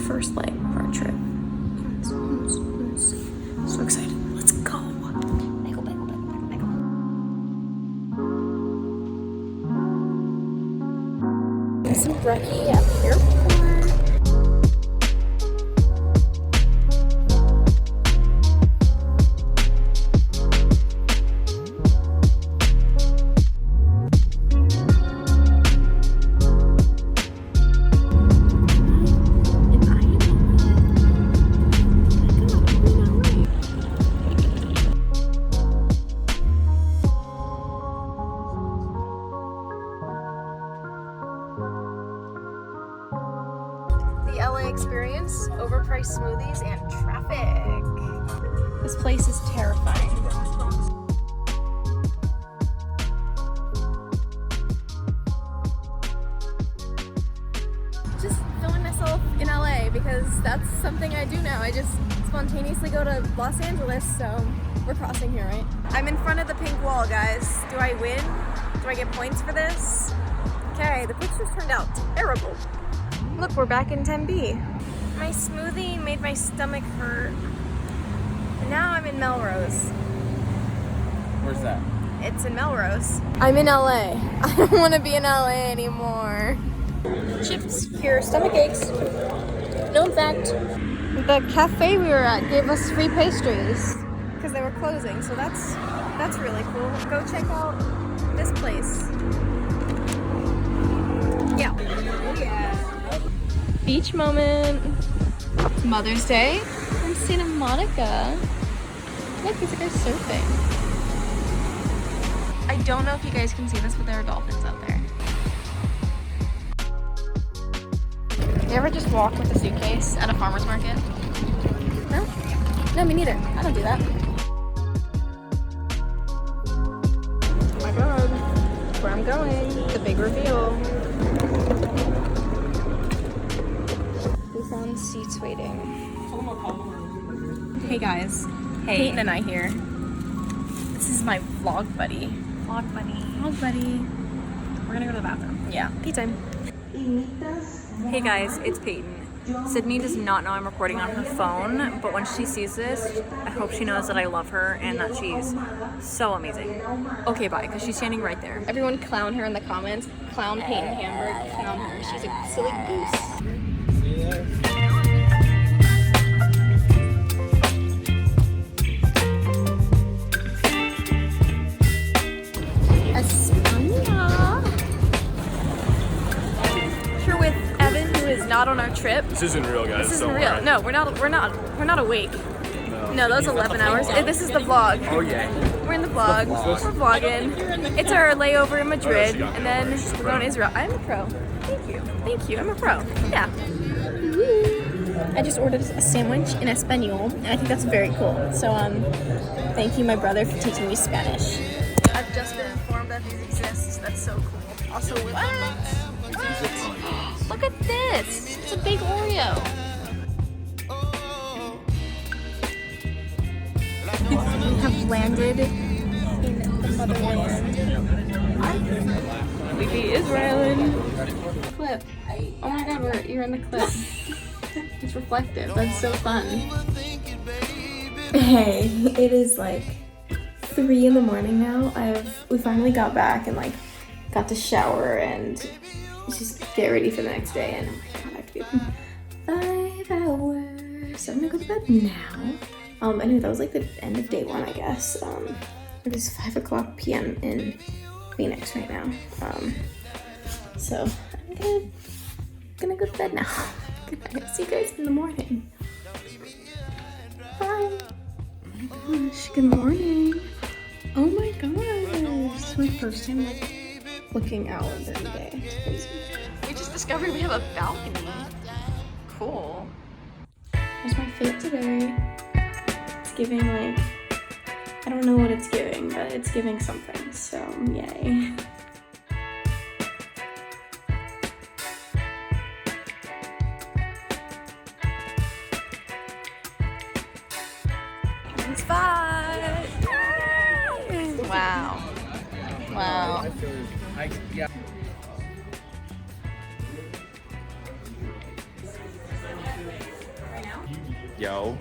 first leg of our trip. So excited. Let's go. Bagel, bagel, bagel, bagel. This is brekkie at the airport. LA experience, overpriced smoothies, and traffic. This place is terrifying. Just filming myself in LA because that's something I do now. I just spontaneously go to Los Angeles, so we're crossing here, right? I'm in front of the pink wall, guys. Do I win? Do I get points for this? Okay, the pictures turned out terrible. Look, we're back in 10B. My smoothie made my stomach hurt. And now I'm in Melrose. Where's that? It's in Melrose. I'm in LA. I don't want to be in LA anymore. Chips cure stomach aches. Known fact. The cafe we were at gave us free pastries because they were closing, so that's really cool. Go check out this place. Yeah. Beach moment. Mother's Day from Santa Monica. Look, these guys surfing. I don't know if you guys can see this, but there are dolphins out there. You ever just walk with a suitcase at a farmer's market? No? No, me neither. I don't do that. Oh my god. That's where I'm going. The big reveal. On seats waiting. Hey guys, Peyton and I here. This is my vlog buddy. Vlog buddy. We're gonna go to the bathroom. Yeah, pee time. Hey guys, it's Peyton. Sydney does not know I'm recording on her phone, but when she sees this, I hope she knows that I love her and that she's so amazing. Okay, bye, because she's standing right there. Everyone clown her in the comments. Clown Peyton Hamburg, clown her. She's a silly goose. Here with Evan, who is not on our trip. This isn't real, guys. This isn't real. No, we're not awake. No, that was 11 hours. This is the vlog. Oh yeah. We're in the vlog. We're vlogging. It's our layover in Madrid, and then we're going to Israel. I'm a pro. Thank you. I'm a pro. Yeah. I just ordered a sandwich in Espanol, and I think that's very cool. So, thank you, my brother, for teaching me Spanish. I've just been informed that these exist. That's so cool. Also, what? Look at this. It's a big Oreo. We have landed in the motherland. We be Israelin. Clip. Oh my god, you're in the clip. It's reflective. That's so fun. Hey, it is like 3 in the morning now. We finally got back and like got to shower and just get ready for the next day. And oh my god, I have to be 5 hours. So I'm gonna go to bed now. I knew that was like the end of day 1, I guess. It is 5:00 p.m. in Phoenix right now. So I'm gonna go to bed now. See you guys in the morning. Bye. Oh my gosh, good morning. Oh my gosh. It's my first time like looking out during the day. It's crazy. We just discovered we have a balcony. Cool. Here's my fit today. It's giving like, I don't know what it's giving, but it's giving something, so yay. It's fun! Wow. Wow. Yo.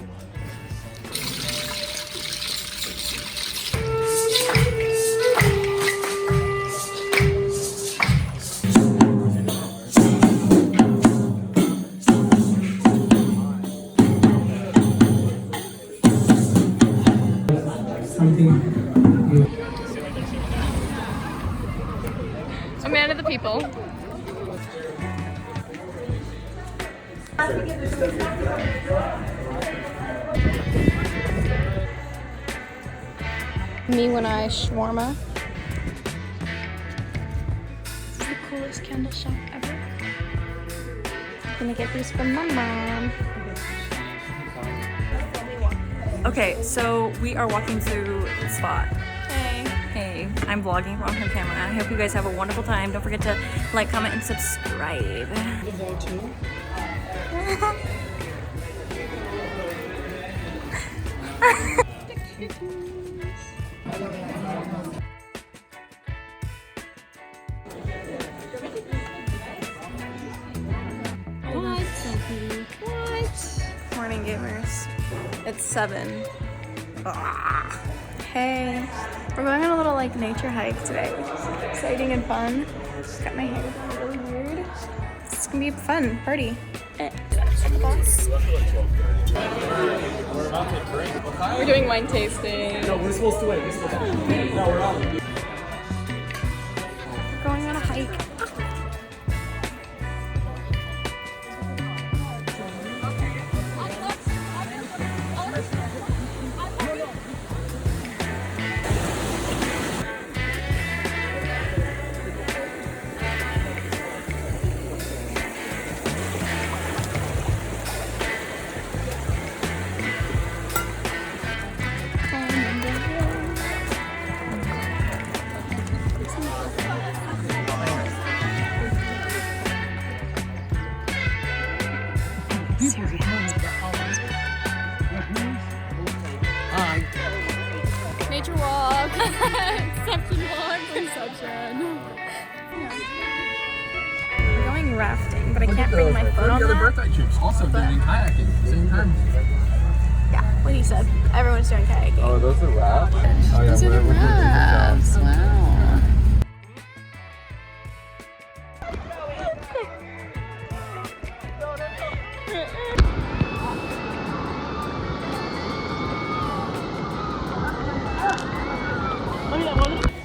A man of the people. Me when I shawarma. This is the coolest candle shop ever. I'm gonna get these from my mom. Okay, so we are walking through the spot. Hey. Hey, I'm vlogging on her camera. I hope you guys have a wonderful time. Don't forget to like, comment, and subscribe. What? Morning, gamers. It's 7. Ah. Hey, we're going on a little like nature hike today, which is exciting and fun. Got my hair done really weird. It's gonna be a fun party. We're doing wine tasting. No, we're supposed to wait. No, we're not. We're going on a hike. Nature walk. Inception walk. Inception. We're going rafting, but I can't bring my phone on The that. birthday troops also doing kayaking at the same time. Yeah, what he said. Everyone's doing kayaking. Oh, those are rafts? Oh, yeah, Those are the rafts. Wow.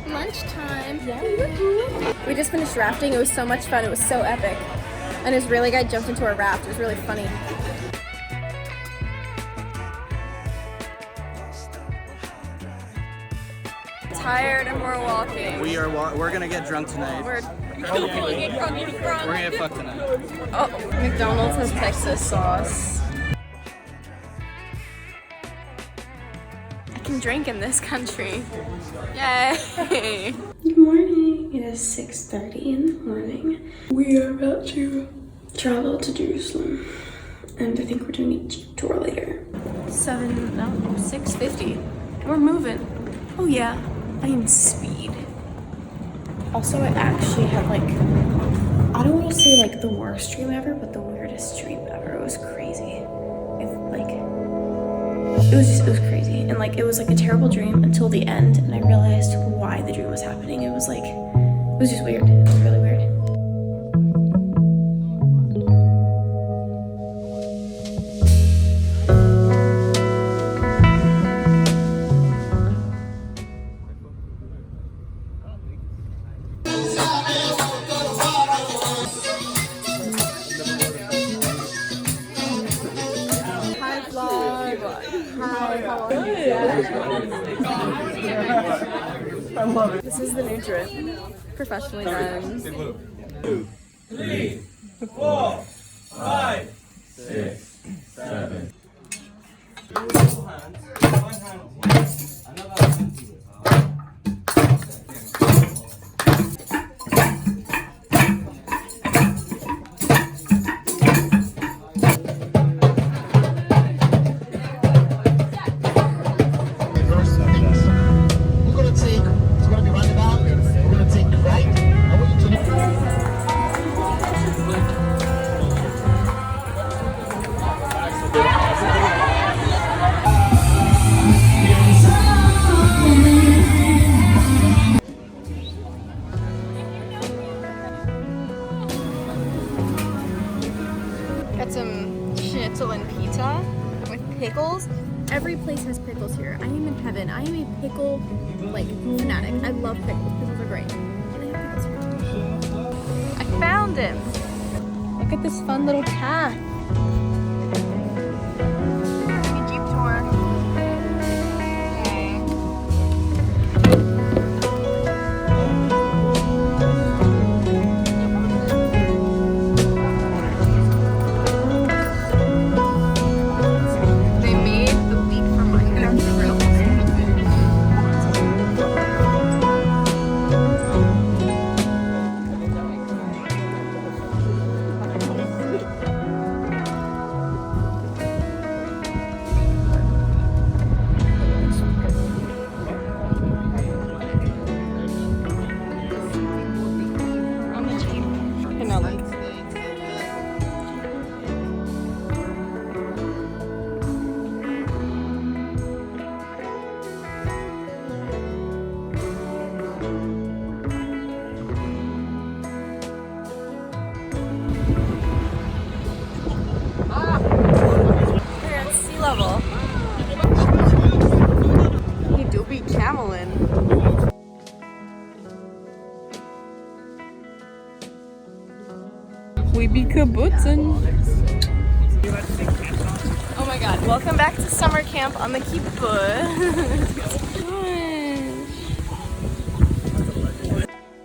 Lunchtime. Yeah. We just finished rafting. It was so much fun. It was so epic. And this really guy jumped into a raft. It was really funny. Tired and we're walking. We're gonna get drunk tonight. We're gonna get drunk. We're gonna get fucked tonight. Oh, McDonald's has Texas sauce. I can drink in this country. Yay! Good morning. It is 6:30 in the morning. We are about to travel to Jerusalem, and I think we're doing a Jeep tour later. 6:50. We're moving. Oh yeah, I am speed. Also, I actually had like, I don't want to say like the worst dream ever, but the weirdest dream ever. It was crazy. It was crazy, and like it was like a terrible dream until the end, and I realized why the dream was happening. It was just weird. It was really weird. This is the new drip. Professionally done. 2, 3, 4, 5, 6, 7. pickles. Every place has pickles here. I am in heaven. I am a pickle like fanatic. I love pickles. Pickles are great. They have pickles here. I found him. Look at this fun little path. Jeep tour. Okay. They made the wheat from Minecraft real. On the Jeep. And now look. We're at sea level. You do be cameling. We be kabutzin'. Oh my god, welcome back to summer camp on the kibbutz.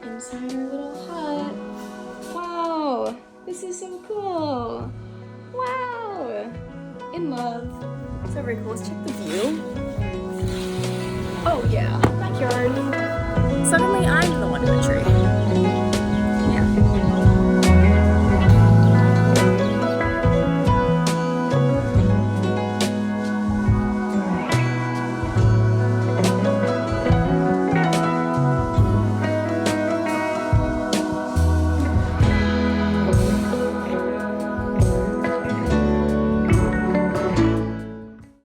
Inside our little hut. Wow, this is so cool. Wow, in love. So very cool. Let's check the view. Oh yeah, backyard. Suddenly I'm the one in the tree.